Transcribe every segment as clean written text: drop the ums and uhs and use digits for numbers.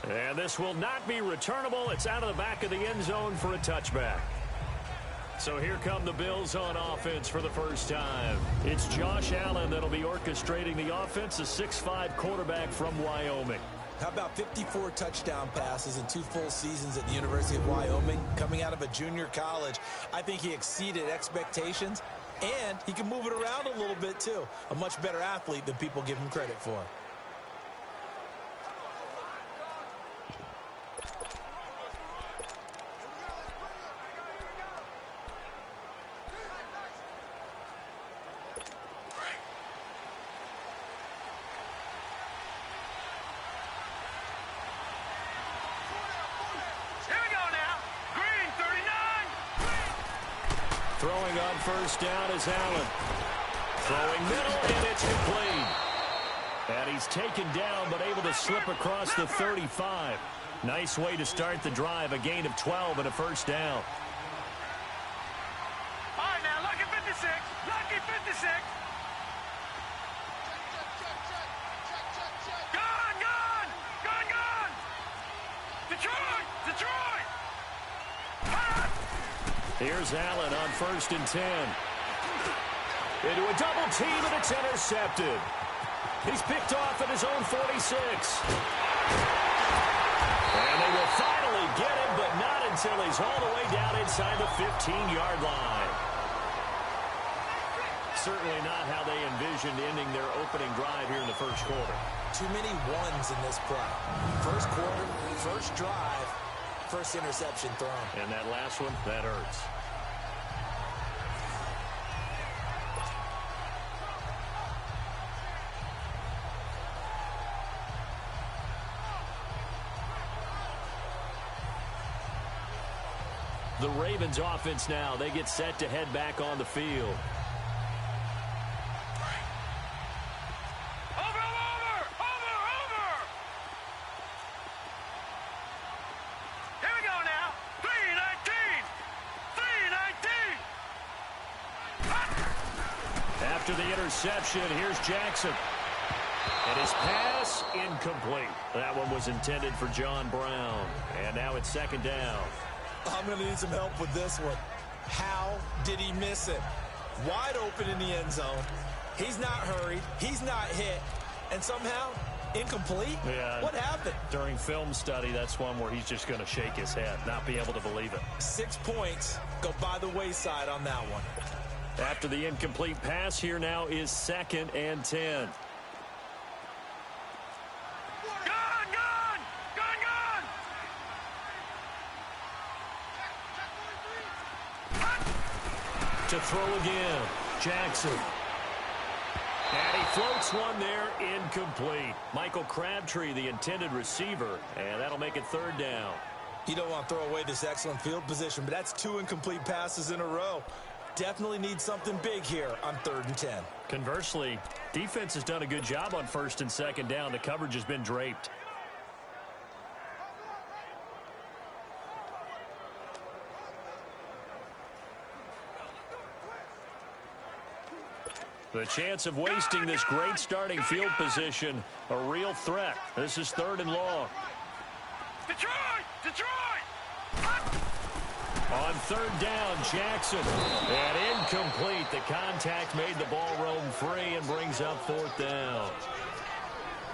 And this will not be returnable. It's out of the back of the end zone for a touchback. So here come the Bills on offense for the first time. It's Josh Allen that'll be orchestrating the offense, a 6'5" quarterback from Wyoming. How about 54 touchdown passes in 2 full seasons at the University of Wyoming? Coming out of a junior college, I think he exceeded expectations, and he can move it around a little bit too. A much better athlete than people give him credit for. Throwing on first down is Allen. Throwing middle, and it's complete. And he's taken down, but able to slip across the 35. Nice way to start the drive, a gain of 12 and a first down. All right, now, lucky 56. Lucky 56. Gone, gone. Gone, gone. Detroit, Detroit. Here's Allen on 1st and 10. Into a double team, and it's intercepted. He's picked off at his own 46. And they will finally get him, but not until he's all the way down inside the 15-yard line. Certainly not how they envisioned ending their opening drive here in the first quarter. Too many ones in this play. First quarter, first drive. First interception thrown. And that last one, that hurts. The Ravens offense now, they get set to head back on the field. After the interception, here's Jackson. And his pass incomplete. That one was intended for John Brown. And now it's 2nd down. I'm going to need some help with this one. How did he miss it? Wide open in the end zone. He's not hurried. He's not hit. And somehow, incomplete? Yeah. What happened? During film study, that's one where he's just going to shake his head, not be able to believe it. 6 points go by the wayside on that one. After the incomplete pass, here now is 2nd and 10. To throw again, Jackson. And he floats one there, incomplete. Michael Crabtree, the intended receiver, and that'll make it 3rd down. You don't want to throw away this excellent field position, but that's 2 incomplete passes in a row. Definitely need something big here on 3rd and 10. Conversely, defense has done a good job on 1st and 2nd down. The coverage has been draped. The chance of wasting this great starting field position, a real threat. This is 3rd and long. Detroit! Detroit! On 3rd down, Jackson. And incomplete. The contact made the ball roam free and brings up 4th down.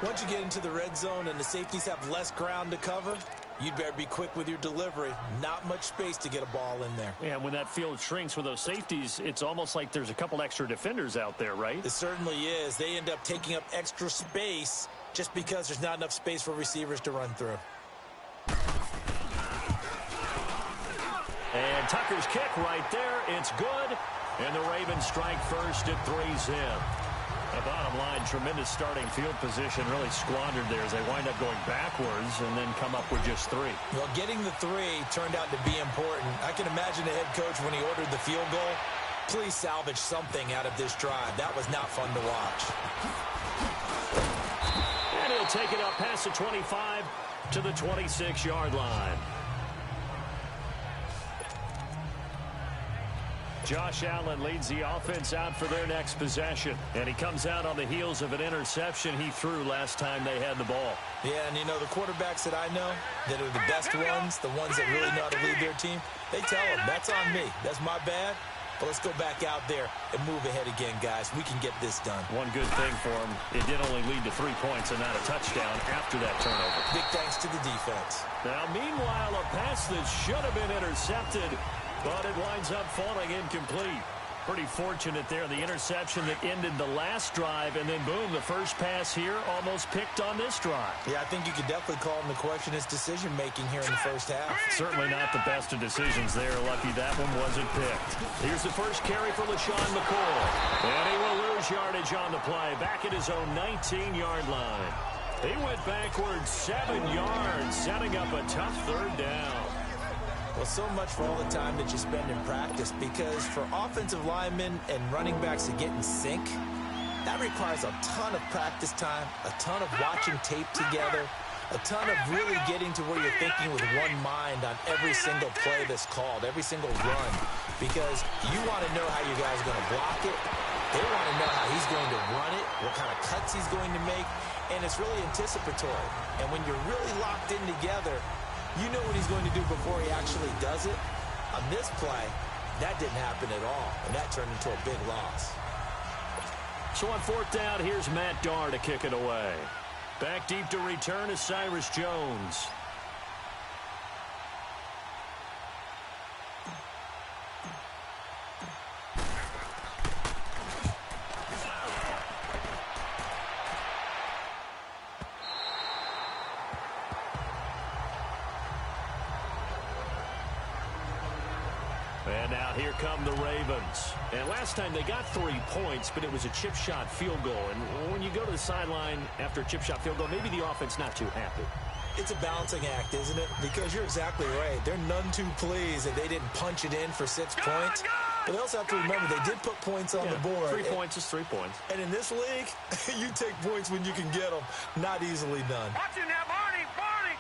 Once you get into the red zone and the safeties have less ground to cover, you'd better be quick with your delivery. Not much space to get a ball in there. Yeah, when that field shrinks with those safeties, it's almost like there's a couple extra defenders out there, right? It certainly is. They end up taking up extra space just because there's not enough space for receivers to run through. And Tucker's kick right there. It's good. And the Ravens strike first at 3-zip. The bottom line, tremendous starting field position, really squandered there as they wind up going backwards and then come up with just 3. Well, getting the 3 turned out to be important. I can imagine the head coach when he ordered the field goal. Please salvage something out of this drive. That was not fun to watch. And he'll take it up past the 25 to the 26-yard line. Josh Allen leads the offense out for their next possession. And he comes out on the heels of an interception he threw last time they had the ball. Yeah, and you know, the quarterbacks that I know that are the best ones, the ones that really know how to lead their team, they tell them, that's on me. That's my bad. But let's go back out there and move ahead again, guys. We can get this done. One good thing for him, it did only lead to 3 points and not a touchdown after that turnover. Big thanks to the defense. Now, meanwhile, a pass that should have been intercepted, but it winds up falling incomplete. Pretty fortunate there, the interception that ended the last drive, and then boom, the first pass here almost picked on this drive. Yeah, I think you could definitely call him to question his decision-making here in the first half. Certainly not the best of decisions there. Lucky that one wasn't picked. Here's the first carry for LaShawn McCoy. And he will lose yardage on the play, back at his own 19-yard line. He went backwards 7 yards, setting up a tough third down. Well, so much for all the time that you spend in practice, because for offensive linemen and running backs to get in sync, that requires a ton of practice time, a ton of watching tape together, a ton of really getting to where you're thinking with one mind on every single play that's called, every single run, because you want to know how your guy's going to block it. They want to know how he's going to run it, what kind of cuts he's going to make, and it's really anticipatory. And when you're really locked in together, you know what he's going to do before he actually does it. On this play, that didn't happen at all, and that turned into a big loss. So on fourth down, here's Matt Darr to kick it away. Back deep to return is Cyrus Jones. And now here come the Ravens. And last time they got 3 points, but it was a chip shot field goal. And when you go to the sideline after a chip shot field goal, maybe the offense not too happy. It's a balancing act, isn't it? Because you're exactly right. They're none too pleased that they didn't punch it in for 6 points. But they also have to remember they did put points on the board. 3 points is 3 points. And in this league, you take points when you can get them. Not easily done. Watch him now, Barney, Barney.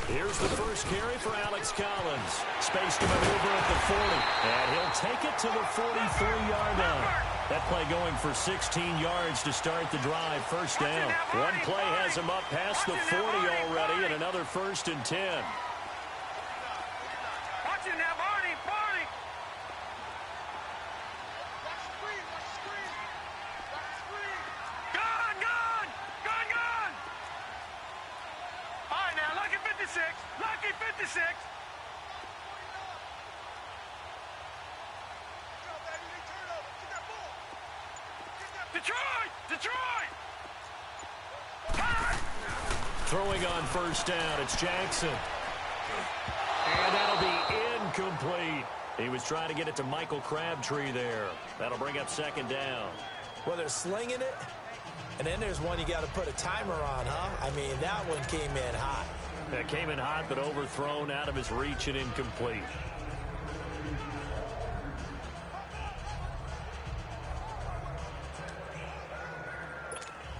Here's the first carry for Alex Collins. Space to maneuver at the 40. And he'll take it to the 43-yard line. That play going for 16 yards to start the drive. First down. One play has him up past the 40 already, and another 1st and 10. Watch him now, Barney, Barney. Gone, gone, gone, gone. All right, now, lucky 56, lucky 56. Detroit, Detroit. Throwing on first down, it's Jackson. And that'll be incomplete. He was trying to get it to Michael Crabtree there. That'll bring up 2nd down. Well, they're slinging it, and then there's one you got to put a timer on, huh? I mean, that one came in hot. That came in hot, but overthrown out of his reach and incomplete.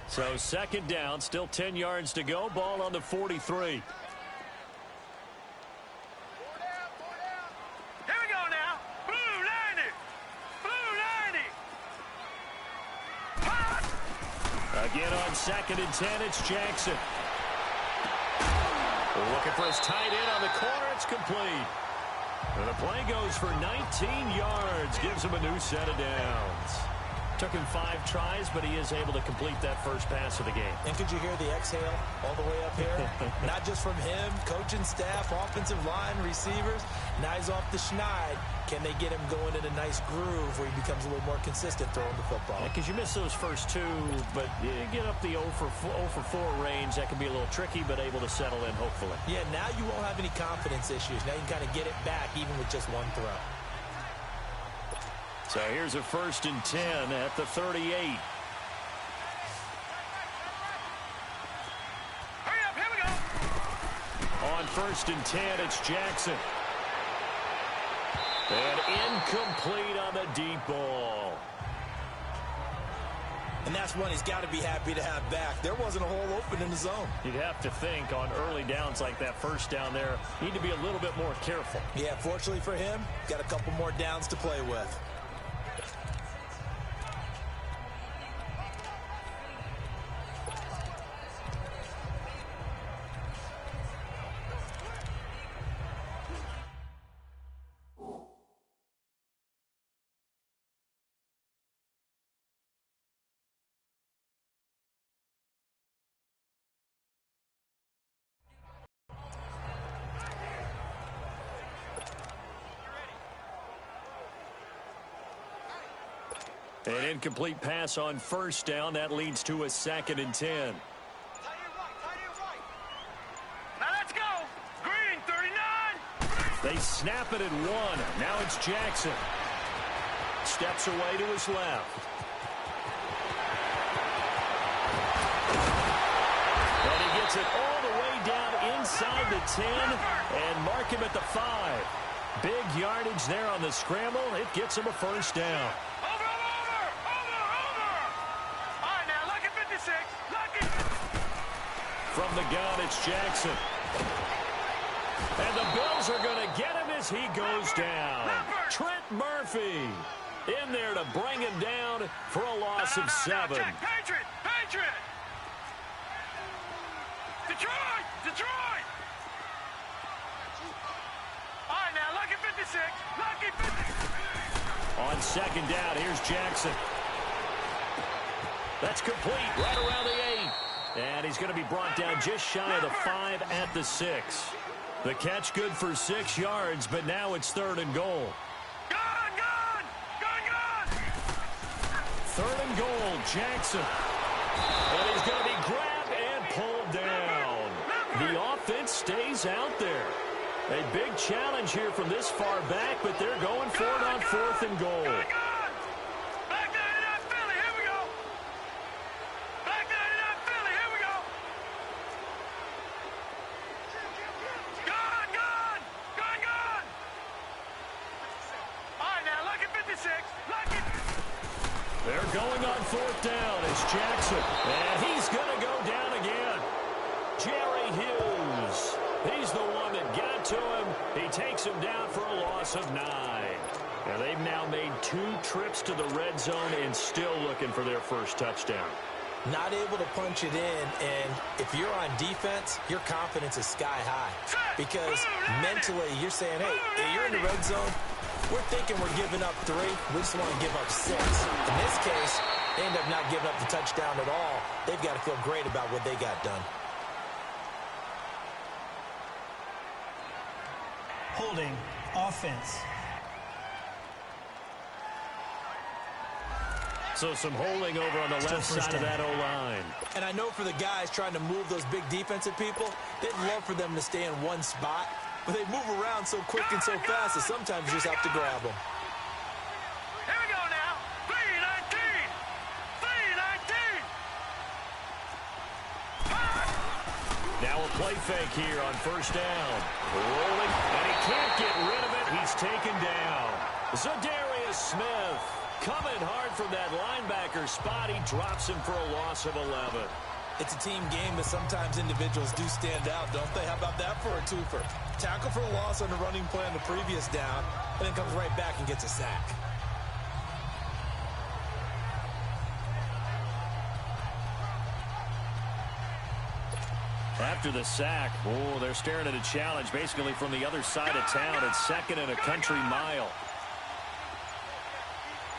So 2nd down, still 10 yards to go. Ball on the 43. Here we go now. Blue 90. Blue 90. Hot. Again on 2nd and 10, it's Jackson. Looking for his tight end on the corner. It's complete. And the play goes for 19 yards. Gives him a new set of downs. Took him 5 tries, but he is able to complete that first pass of the game. And could you hear the exhale all the way up here? Not just from him, coaching staff, offensive line, receivers. Now he's off the schneid. Can they get him going in a nice groove where he becomes a little more consistent throwing the football? Because you miss those first 2, but you get up the 0 for 4 range. That can be a little tricky, but able to settle in, hopefully. Yeah, now you won't have any confidence issues. Now you can kind of get it back even with just one throw. So here's a 1st and 10 at the 38. Hurry up, here we go. On 1st and 10, it's Jackson. And incomplete on the deep ball. And that's one he's got to be happy to have back. There wasn't a hole open in the zone. You'd have to think on early downs like that first down there, need to be a little bit more careful. Yeah, fortunately for him, got a couple more downs to play with. An incomplete pass on first down. That leads to a 2nd and 10. Now let's go. Green, 39. They snap it at 1. Now it's Jackson. Steps away to his left. And he gets it all the way down inside the 10 and mark him at the 5. Big yardage there on the scramble. It gets him a first down. From the gun, it's Jackson. And the Bills are going to get him as he goes down. Trent Murphy in there to bring him down for a loss of 7. Patriot! Detroit! All right, now, lucky 56. Lucky 56. On 2nd down, here's Jackson. That's complete right around the 8. And he's going to be brought down just shy of the 5 at the 6. The catch good for 6 yards, but now it's 3rd and goal. Gone! 3rd and goal, Jackson. And he's going to be grabbed and pulled down. The offense stays out there. A big challenge here from this far back, but they're going for it on 4th and goal. They're going on 4th down. It's Jackson. And he's going to go down again. Jerry Hughes. He's the one that got to him. He takes him down for a loss of 9. Now they've now made 2 trips to the red zone and still looking for their first touchdown. Not able to punch it in, and if you're on defense, your confidence is sky high. Because mentally, you're saying, hey, you're in the red zone. We're thinking we're giving up 3. We just want to give up 6. In this case, they end up not giving up the touchdown at all. They've got to feel great about what they got done. Holding offense. So some holding over on the left side of that O-line. And I know for the guys trying to move those big defensive people, they'd love for them to stay in one spot. But they move around so quick and so fast that sometimes you just have to grab them. Here we go now. 3-19. Now a play fake here on first down. Rolling, and he can't get rid of it. He's taken down. Zadarius Smith coming hard from that linebacker spot. He drops him for a loss of 11. It's a team game, but sometimes individuals do stand out, don't they? How about that for a twofer? Tackle for a loss on the running play on the previous down, and then comes right back and gets a sack. After the sack, they're staring at a challenge basically from the other side of town. It's 2nd and a country mile.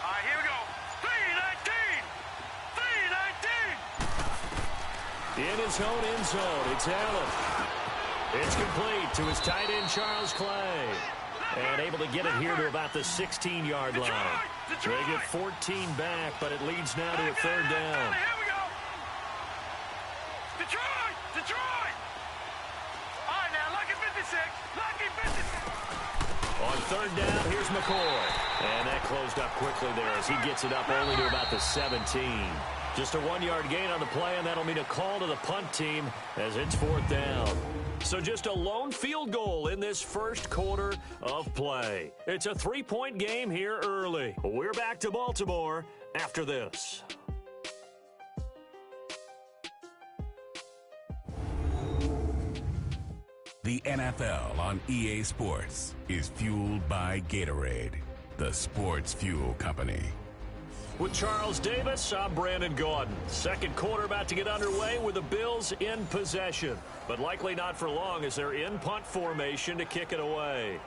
All right, here we go. 3-19. In his own end zone, it's Allen. It's complete to his tight end, Charles Clay. And able to get it here to about the 16-yard line. They get 14 back, but it leads now to a 3rd down. Here we go. Detroit. All right, now, lucky 56. Lucky 56. On 3rd down, here's McCoy. And that closed up quickly there as he gets it up only to about the 17. Just a 1-yard gain on the play, and that'll mean a call to the punt team as it's 4th down. So just a lone field goal in this first quarter of play. It's a 3-point game here early. We're back to Baltimore after this. The NFL on EA Sports is fueled by Gatorade, the sports fuel company. With Charles Davis, I'm Brandon Gaudin. Second quarter about to get underway with the Bills in possession, but likely not for long as they're in punt formation to kick it away.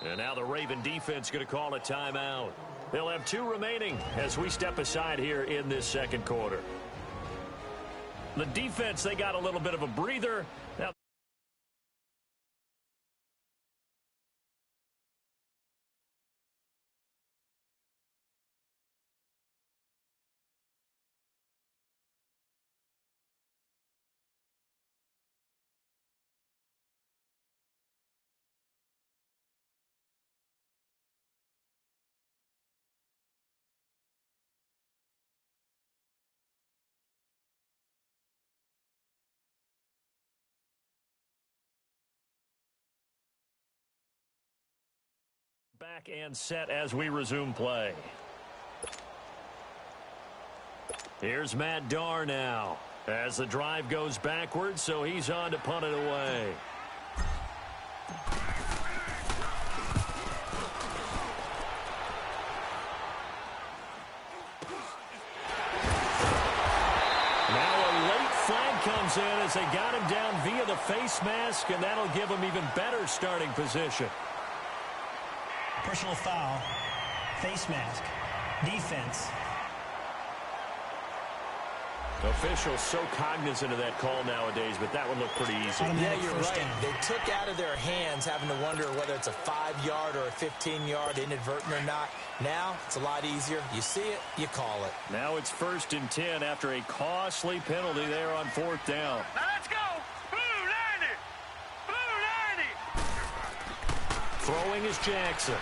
And now the Raven defense going to call a timeout. They'll have 2 remaining as we step aside here in this second quarter. The defense, they got a little bit of a breather. Now back and set as we resume play. Here's Matt Darr now as the drive goes backwards, so he's on to punt it away. Now a late flag comes in as they got him down via the face mask, and that'll give him even better starting position. Personal foul, face mask, defense. Officials so cognizant of that call nowadays, but that one looked pretty easy. Yeah, you're right. They took out of their hands having to wonder whether it's a 5-yard or a 15-yard inadvertent or not. Now it's a lot easier. You see it, you call it. Now it's 1st and 10 after a costly penalty there on 4th down. Now let's go. Blue 90. Blue 90. Throwing is Jackson.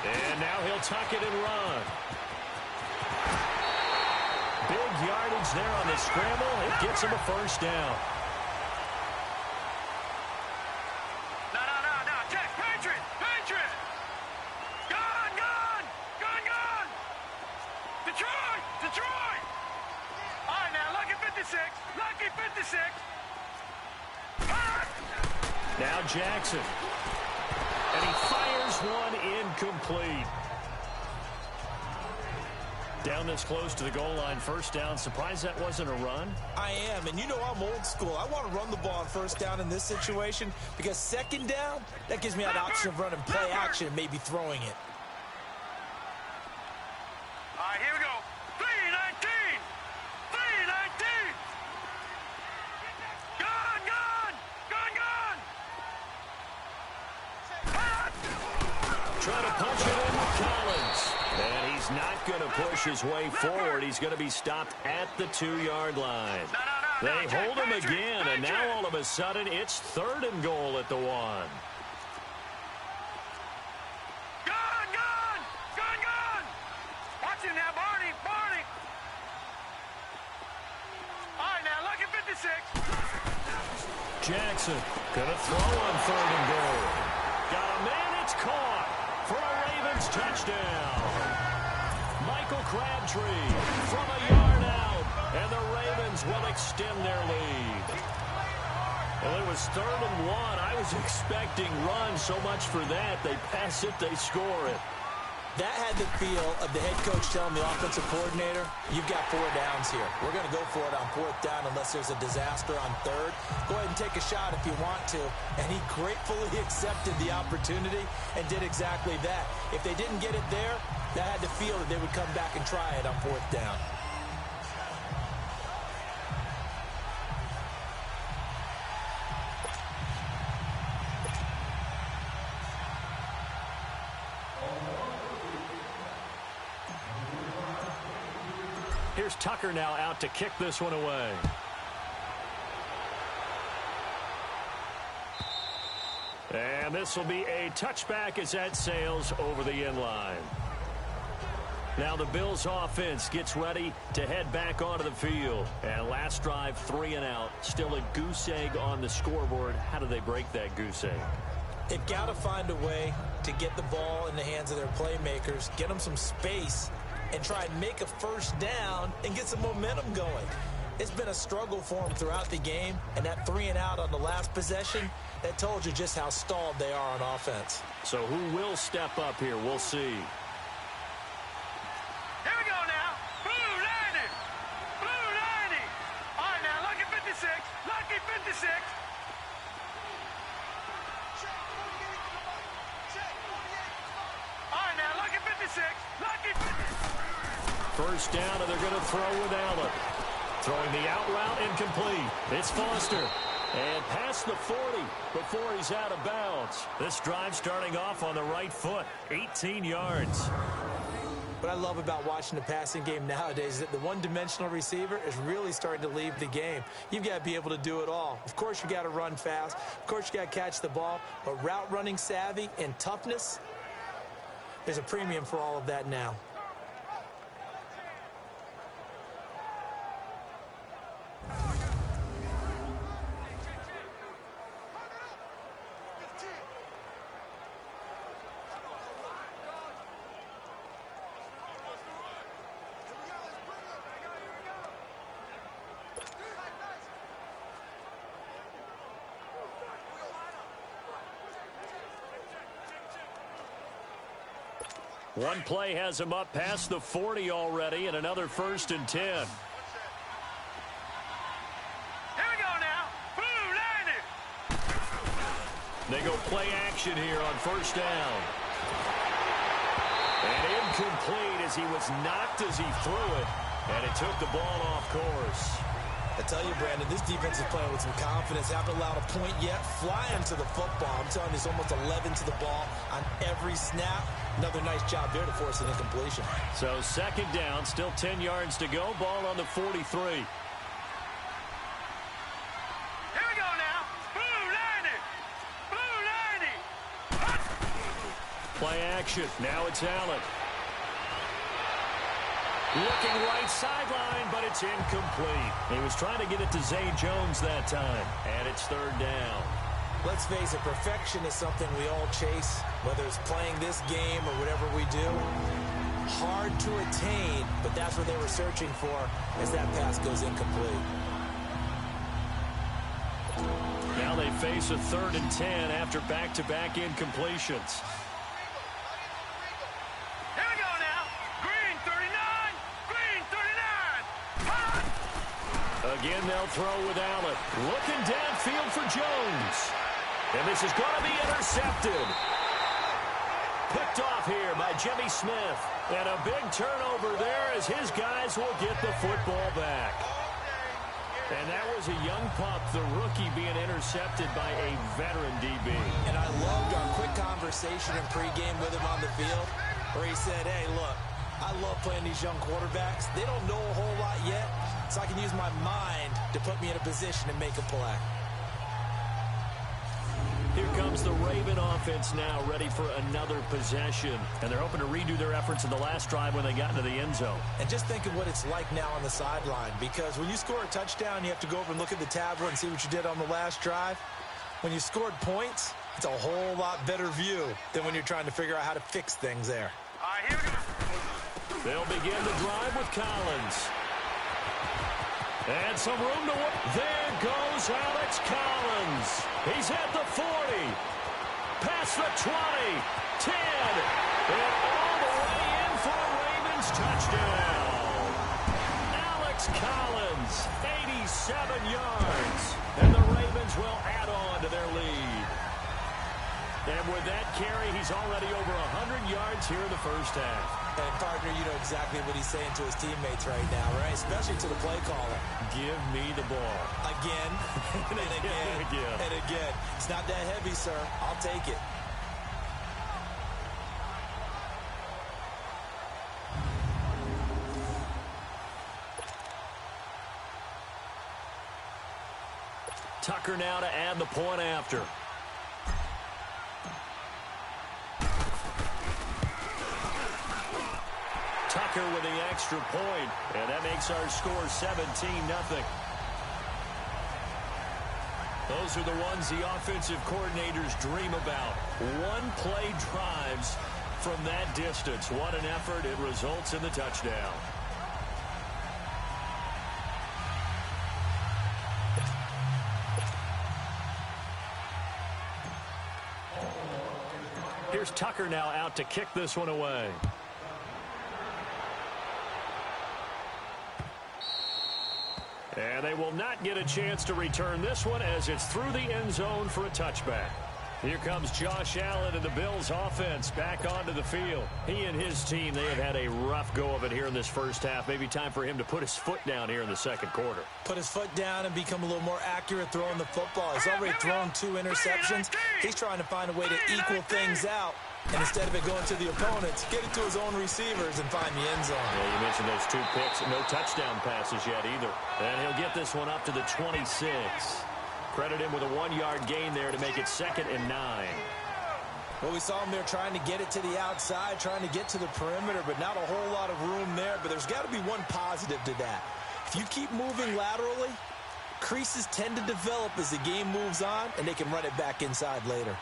And now he'll tuck it and run. Big yardage there on the scramble. It gets him a 1st down. No. Check. Patriot. Gone. Detroit. All right, now, lucky 56. Now Jackson. And he fires one incomplete. Down this close to the goal line, 1st down. Surprised that wasn't a run? I am, and you know I'm old school. I want to run the ball on 1st down in this situation because 2nd down, that gives me an option of running play action and maybe throwing it. All right, here we go. 319. Gone. Trying to punch it in with Collins. And he's not going to push his way forward. He's going to be stopped at the 2-yard line. They hold him again, and now all of a sudden it's 3rd and goal at the 1. Gone. Watch him now, Barney. All right, now, lucky 56. Jackson going to throw on 3rd and goal. Got a man, it's caught for a Ravens touchdown. Michael Crabtree from a yard out, and the Ravens will extend their lead. Well, it was 3rd and 1. I was expecting run, so much for that. They pass it, they score it. That had the feel of the head coach telling the offensive coordinator, you've got 4 downs here. We're going to go for it on 4th down unless there's a disaster on 3rd. Go ahead and take a shot if you want to. And he gratefully accepted the opportunity and did exactly that. If they didn't get it there, that had the feel that they would come back and try it on 4th down. Here's Tucker now out to kick this one away. And this will be a touchback as that sails over the end line. Now the Bills offense gets ready to head back onto the field. And last drive, 3 and out. Still a goose egg on the scoreboard. How do they break that goose egg? They've got to find a way to get the ball in the hands of their playmakers, get them some space, and try and make a first down and get some momentum going. It's been a struggle for them throughout the game, and that 3 and out on the last possession, that told you just how stalled they are on offense. So who will step up here? We'll see. Here we go now. Blue 90. Blue 90. All right, now, lucky 56. Lucky 56. All right, now, lucky 56. Lucky 56. First down, and they're going to throw with Allen. Throwing the out route incomplete. It's Foster. And past the 40 before he's out of bounds. This drive starting off on the right foot. 18 yards. What I love about watching the passing game nowadays is that the one-dimensional receiver is really starting to leave the game. You've got to be able to do it all. Of course, you got to run fast. Of course, you got to catch the ball. But route running savvy and toughness, there's a premium for all of that now. One play has him up past the 40 already, and another 1st and 10. Here we go now. Blue 90. They go play action here on first down. And incomplete as he was knocked as he threw it, and it took the ball off course. I tell you, Brandon, this defense is playing with some confidence. Haven't allowed a point yet. Flying to the football. I'm telling you, it's almost 11 to the ball on every snap. Another nice job there to force an incompletion. So second down, still 10 yards to go. Ball on the 43. Here we go now. Blue 90. Blue 90. Play action. Now it's Allen. Looking right sideline, but it's incomplete. He was trying to get it to Zay Jones that time, and it's third down. Let's face it, perfection is something we all chase, whether it's playing this game or whatever we do. Hard to attain, but that's what they were searching for as that pass goes incomplete. Now they face a 3rd and 10 after back-to-back incompletions. Here we go now. Green 39. Green 39. Again, they'll throw with Allen. Looking downfield for Jones. And this is going to be intercepted. Picked off here by Jimmy Smith. And a big turnover there as his guys will get the football back. And that was a young pup, the rookie, being intercepted by a veteran DB. And I loved our quick conversation in pregame with him on the field where he said, hey, look, I love playing these young quarterbacks. They don't know a whole lot yet, so I can use my mind to put me in a position to make a play. Here comes the Raven offense now, ready for another possession. And they're hoping to redo their efforts in the last drive when they got into the end zone. And just think of what it's like now on the sideline, because when you score a touchdown, you have to go over and look at the tablet and see what you did on the last drive. When you scored points, it's a whole lot better view than when you're trying to figure out how to fix things there. All right, here we go. They'll begin the drive with Collins. And some room to work. There goes Alex Collins. He's at the 40. Past the 20. 10. And all the way in for a Ravens touchdown. Alex Collins, 87 yards. And the Ravens will add on to their lead. And with that carry, he's already over 100 yards here in the first half. And, partner, you know exactly what he's saying to his teammates right now, right? Especially to the play caller. Give me the ball. Again, and again, and again. It's not that heavy, sir. I'll take it. Tucker now to add the point after. Tucker with the extra point, and that makes our score 17-0. Those are the ones the offensive coordinators dream about. One-play drives from that distance. What an effort. It results in the touchdown. Here's Tucker now out to kick this one away. And they will not get a chance to return this one as it's through the end zone for a touchback. Here comes Josh Allen and the Bills offense back onto the field. He and his team, they have had a rough go of it here in this first half. Maybe time for him to put his foot down here in the second quarter. Put his foot down and become a little more accurate throwing the football. He's already thrown 2 interceptions. He's trying to find a way to equal things out. And instead of it going to the opponents, get it to his own receivers and find the end zone. Yeah, you mentioned those 2 picks. No touchdown passes yet either. And he'll get this one up to the 26. Credit him with a 1-yard gain there to make it 2nd and 9. Well, we saw him there trying to get it to the outside, trying to get to the perimeter, but not a whole lot of room there. But there's got to be one positive to that. If you keep moving laterally, creases tend to develop as the game moves on, and they can run it back inside later.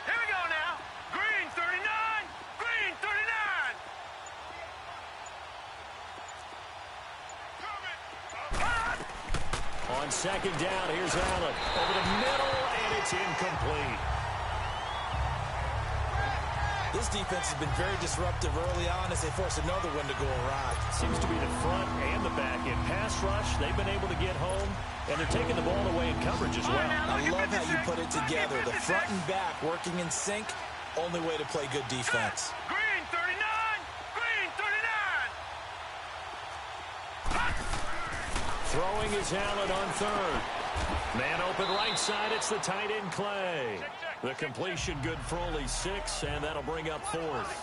Here we go now. Green 39. Green 39. On 2nd down, here's Allen. Over the middle, and it's incomplete. This defense has been very disruptive early on as they force another one to go awry. Seems to be the front and the back. In pass rush, they've been able to get home, and they're taking the ball away in coverage as well. I love how you put it together. The front and back working in sync, only way to play good defense. Green 39. Green 39. Throwing is Allen on 3rd. Man open right side, it's the tight end Clay. The completion good for only 6, and that'll bring up 4th.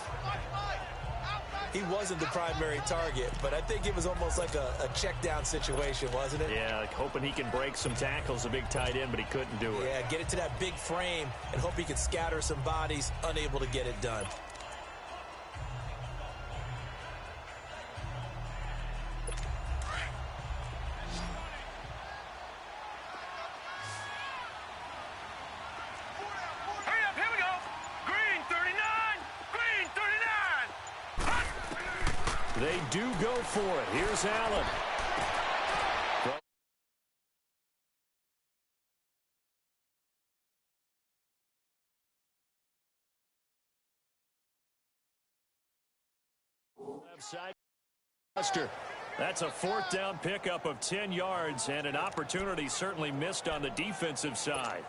He wasn't the primary target, but I think it was almost like a check down situation, wasn't it? Yeah, like hoping he can break some tackles, a big tight end, but he couldn't do it. Yeah, get it to that big frame and hope he can scatter some bodies, unable to get it done. They do go for it. Here's Allen. Left side. That's a 4th down pickup of 10 yards and an opportunity certainly missed on the defensive side.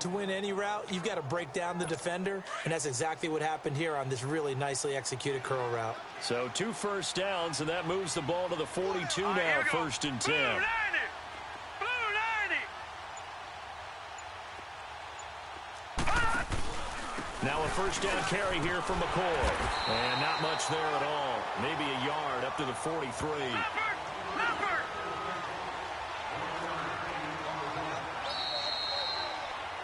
To win any route, you've got to break down the defender, and that's exactly what happened here on this really nicely executed curl route. So 2 first downs, and that moves the ball to the 42 now, 1st and 10. Blue 90. Blue 90. Now a 1st down carry here from McCoy. And not much there at all. Maybe a yard up to the 43. Leopard.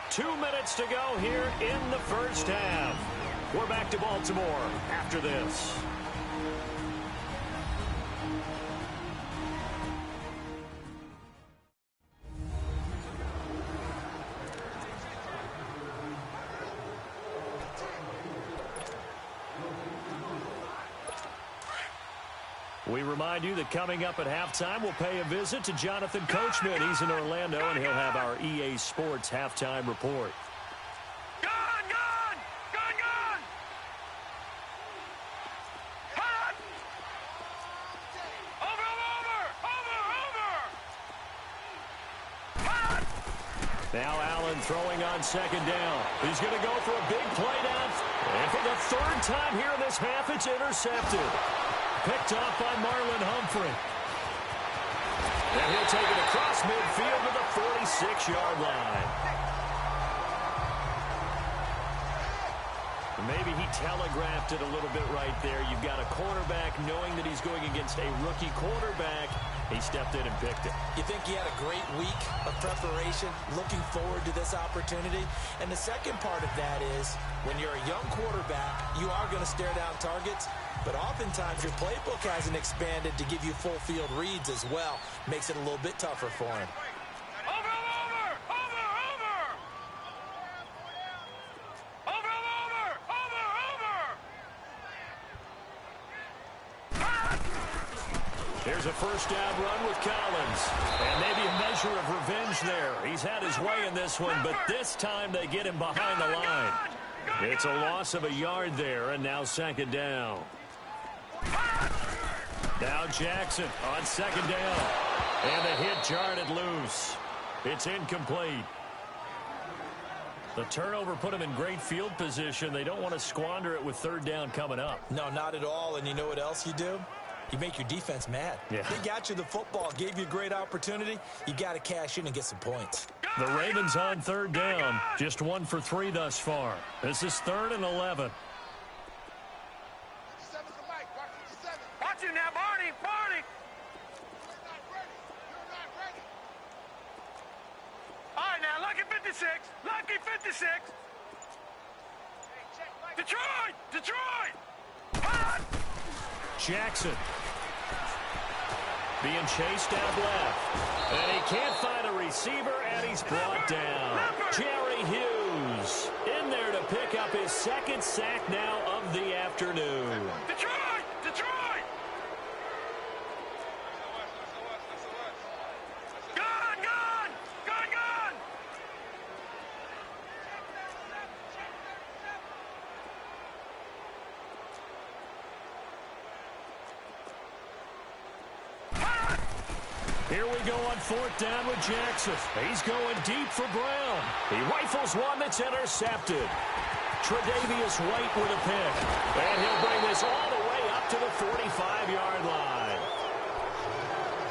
2 minutes to go here in the first half. We're back to Baltimore after this. We remind you that coming up at halftime, we'll pay a visit to Jonathan Coachman. He's in Orlando, and he'll have our EA Sports halftime report. Gone, gone, gone, gone. Hot. Over. Hot. Now Allen throwing on 2nd down. He's going to go for a big play down. And for the 3rd time here in this half, it's intercepted. Picked off by Marlon Humphrey. And he'll take it across midfield to the 46-yard line. Maybe he telegraphed it a little bit right there. You've got a quarterback knowing that he's going against a rookie quarterback, He stepped in and picked it. You think he had a great week of preparation, looking forward to this opportunity? And the second part of that is, when you're a young quarterback, you are going to stare down targets, but oftentimes your playbook hasn't expanded to give you full field reads as well. Makes it a little bit tougher for him. Here's a first down run with Collins. And maybe a measure of revenge there. He's had his way in this one, but this time they get him behind the line. It's a loss of a yard there, and now second down. Now Jackson on second down. And the hit jarred it loose. It's incomplete. The turnover put him in great field position. They don't want to squander it with third down coming up. No, not at all. And you know what else you do? You make your defense mad. Yeah. They got you the football, gave you a great opportunity. You got to cash in and get some points. The Ravens on third down. Just 1 for 3 thus far. This is 3rd and 11. Watch him now, Barney. Barney. All right, now, lucky 56. Lucky 56. Detroit! Detroit! Hot! Jackson being chased out left. And he can't find a receiver, and he's brought down. Jerry Hughes in there to pick up his second sack now of the afternoon. Detroit! Detroit! Gone! Gone! Gone! Gone! Here we go on 4th down with Jackson. He's going deep for Brown. He rifles one that's intercepted. Tre'Davious White with a pick. And he'll bring this all the way up to the 45-yard line.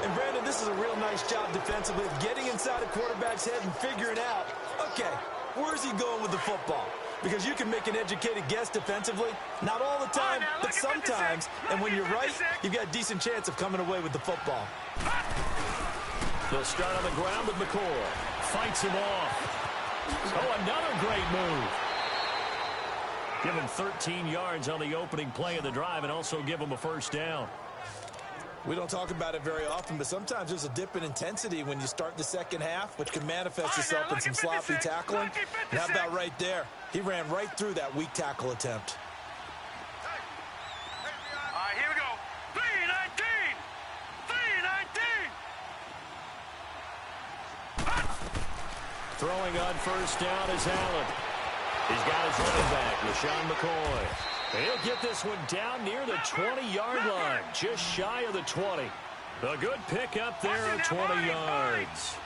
And, Brandon, this is a real nice job defensively of getting inside a quarterback's head and figuring out, okay, where's he going with the football? Because you can make an educated guess defensively. Not all the time, but sometimes. And when you're right, you've got a decent chance of coming away with the football. They'll start on the ground with McCoy. Fights him off. Oh, another great move. Give him 13 yards on the opening play of the drive and also give him a first down. We don't talk about it very often, but sometimes there's a dip in intensity when you start the second half, which can manifest itself in some sloppy tackling. And how about right there? He ran right through that weak tackle attempt. All right, here we go. 3-19! 3-19! Throwing on first down is Allen. He's got his running back, LaShawn McCoy. And he'll get this one down near the 20-yard line, just shy of the 20. A good pickup there at 20 yards.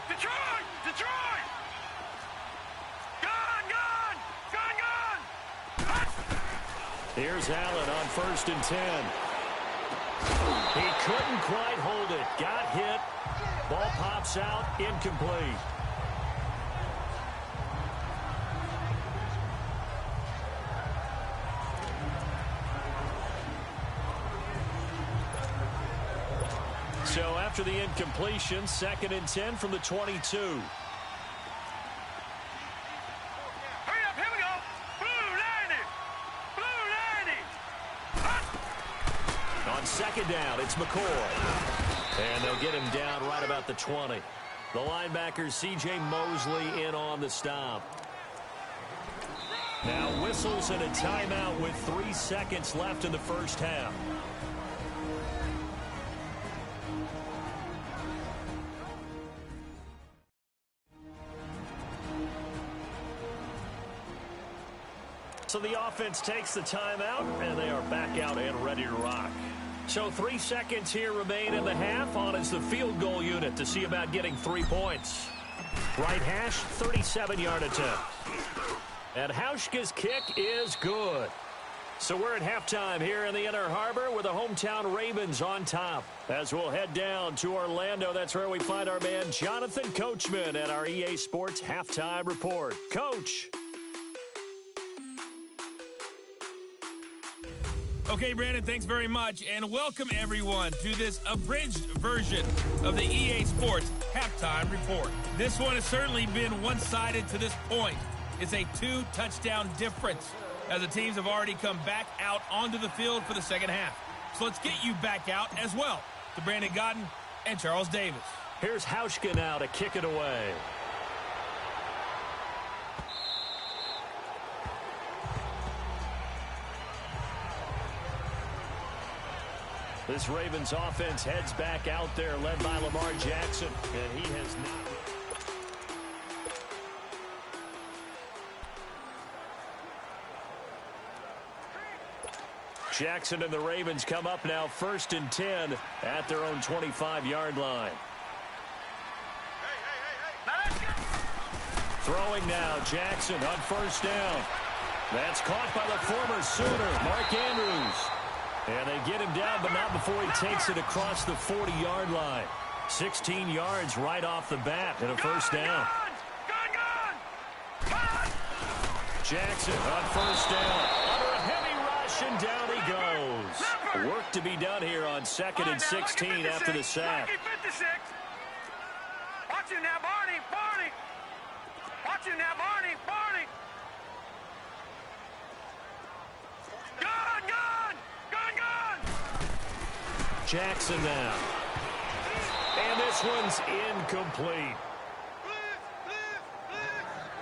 Detroit! Detroit! Gone! Gone! Gone! Gone! Here's Allen on 1st and 10. He couldn't quite hold it. Got hit. Ball pops out. Incomplete. So after the incompletion, 2nd and 10 from the 22. Hurry up, here we go. Blue 90. Blue 90. Hot. On 2nd down, it's McCoy. And they'll get him down right about the 20. The linebacker, C.J. Mosley, in on the stop. Now whistles and a timeout with 3 seconds left in the first half. So the offense takes the timeout, and they are back out and ready to rock. So 3 seconds here remain in the half. On is the field goal unit to see about getting 3 points. Right hash, 37-yard attempt. And Hauschka's kick is good. So we're at halftime here in the Inner Harbor with the hometown Ravens on top. As we'll head down to Orlando, that's where we find our man Jonathan Coachman at our EA Sports Halftime Report. Coach. Okay, Brandon, thanks very much, and welcome everyone to this abridged version of the EA Sports Halftime Report. This one has certainly been one-sided to this point. It's a 2-touchdown difference as the teams have already come back out onto the field for the second half. So let's get you back out as well to Brandon Godden and Charles Davis. Here's Hauschka now to kick it away. This Ravens offense heads back out there, led by Lamar Jackson, and he has not... Jackson and the Ravens come up now 1st and 10 at their own 25-yard line. Throwing now, Jackson on 1st down. That's caught by the former Sooner, Mark Andrews. And they get him down, but not before he takes it across the 40-yard line. 16 yards right off the bat and a 1st down. Jackson on 1st down. Under a heavy rush, and down he goes. Work to be done here on 2nd and 16 after the sack. Watch him now, Barney. Watch him now, Barney. Jackson now. And this one's incomplete.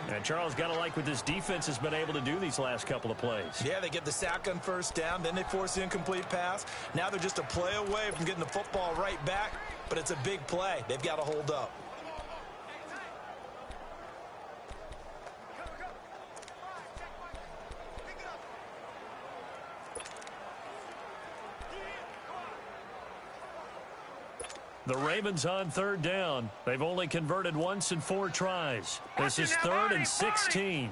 And Charles, got to like what this defense has been able to do these last couple of plays. Yeah, they get the sack on 1st down, then they force the incomplete pass. Now they're just a play away from getting the football right back, but it's a big play. They've got to hold up. The Ravens on 3rd down. They've only converted once in 4 tries. This is 3rd and 16.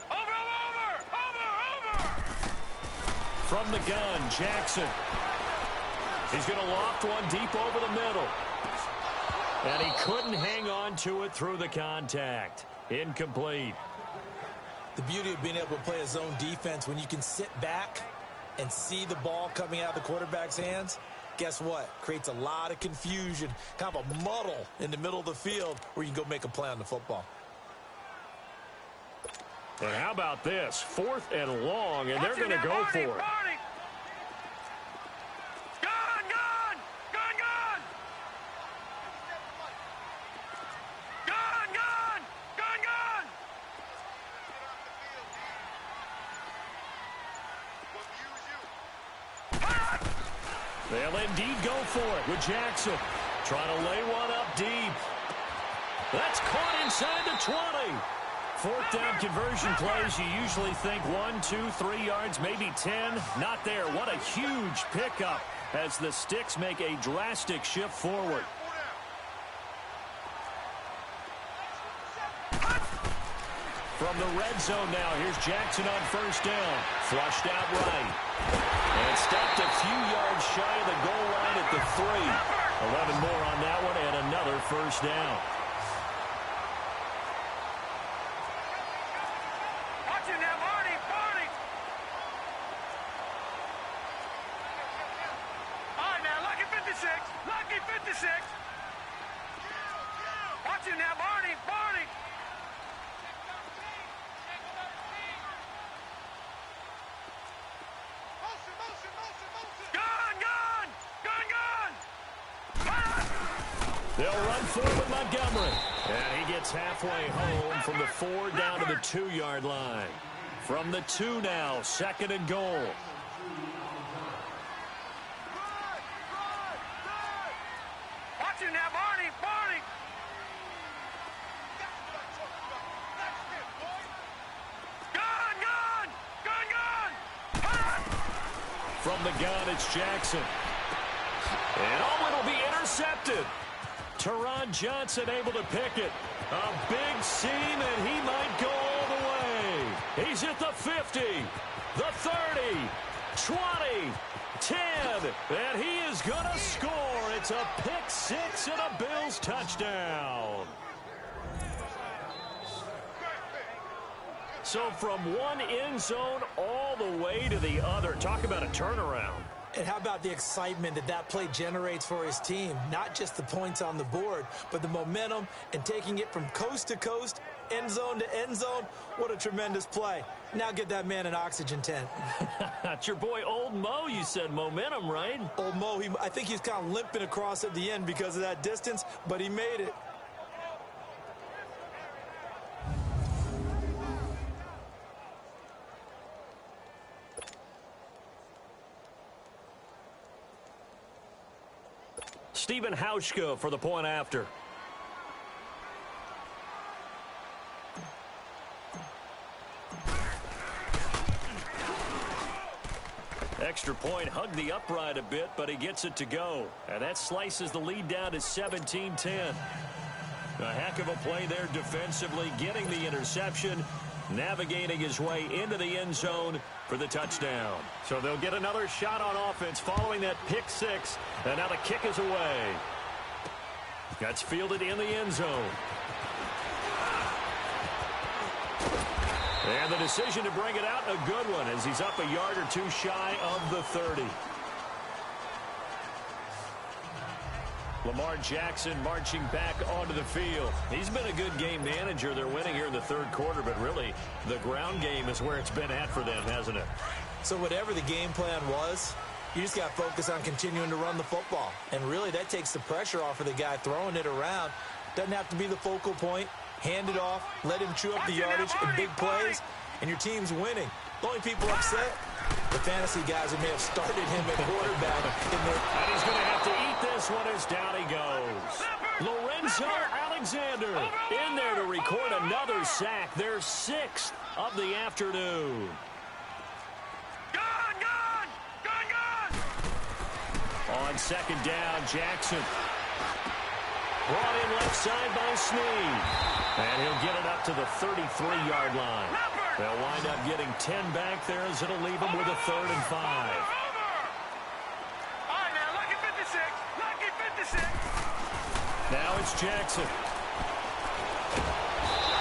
Over! From the gun, Jackson. He's going to loft one deep over the middle. And he couldn't hang on to it through the contact. Incomplete. The beauty of being able to play a zone defense when you can sit back and see the ball coming out of the quarterback's hands, guess what? Creates a lot of confusion, kind of a muddle in the middle of the field where you can go make a play on the football. And how about this? 4th and long, and they're going to go for it. They'll indeed go for it with Jackson. Trying to lay one up deep. That's caught inside the 20. 4th down conversion plays, you usually think 1, 2, 3 yards, maybe 10. Not there. What a huge pickup as the Sticks make a drastic shift forward. From the red zone now, here's Jackson on 1st down. Flushed out right. And stopped a few yards shy of the goal line at the 3. 11 more on that one and another 1st down. Watch him now, Barney. All right, now, lucky 56. Watch him now, Barney. They'll run forward Montgomery. And he gets halfway home from the 4 down to the 2-yard line. From the 2 now, 2nd and goal. Watch him now, Barney. From the gun, it's Jackson. And it'll be intercepted. Teron Johnson able to pick it. A big seam, and he might go all the way. He's at the 50, the 30, 20, 10, and he is going to score. It's a pick 6 and a Bills touchdown. So from one end zone all the way to the other. Talk about a turnaround. And how about the excitement that that play generates for his team? Not just the points on the board, but the momentum and taking it from coast to coast, end zone to end zone. What a tremendous play. Now get that man an oxygen tent. That's your boy Old Mo. You said momentum, right? Old Mo, I think he's kind of limping across at the end because of that distance, but he made it. Stephen Hauschka for the point after. Extra point, hugged the upright a bit, but he gets it to go. And that slices the lead down to 17-10. A heck of a play there defensively, getting the interception, navigating his way into the end zone for the touchdown. So they'll get another shot on offense following that pick six. And now the kick is away. That's fielded in the end zone. And the decision to bring it out, a good one, as he's up a yard or two shy of the 30. Lamar Jackson marching back onto the field. He's been a good game manager. They're winning here in the third quarter, but really the ground game is where it's been at for them, hasn't it? So whatever the game plan was, you just got to focus on continuing to run the football. And really that takes the pressure off of the guy throwing it around. Doesn't have to be the focal point. Hand it off, let him chew up the yardage in big plays, and your team's winning. The only people upset, the fantasy guys who may have started him at quarterback. And he's going to have to eat this one as down he goes. Lorenzo Alexander in there to record another sack. Their sixth of the afternoon. Gone! On second down, Jackson. Brought in left side by Snead. And he'll get it up to the 33-yard line. They'll wind up getting 10 back there as it'll leave them with a 3rd and 5. All right, now, lucky 56. Lucky 56. Now it's Jackson.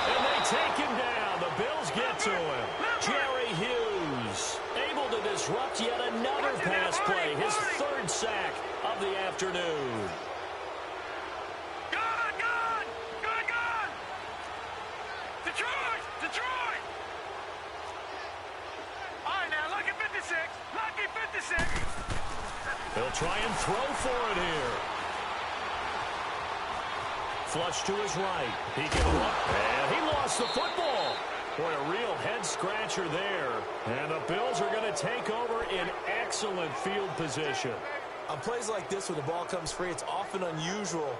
And they take him down. The Bills get to him. Jerry Hughes able to disrupt yet another pass play. His 3rd sack of the afternoon. Detroit! All right, now, lucky 56. Lucky 56. He'll try and throw for it here. Flush to his right. He can run. And he lost the football. Boy, a real head-scratcher there. And the Bills are going to take over in excellent field position. On plays like this where the ball comes free, it's often unusual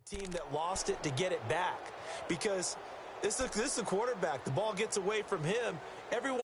team that lost it to get it back, because this is a quarterback. The ball gets away from him. Everyone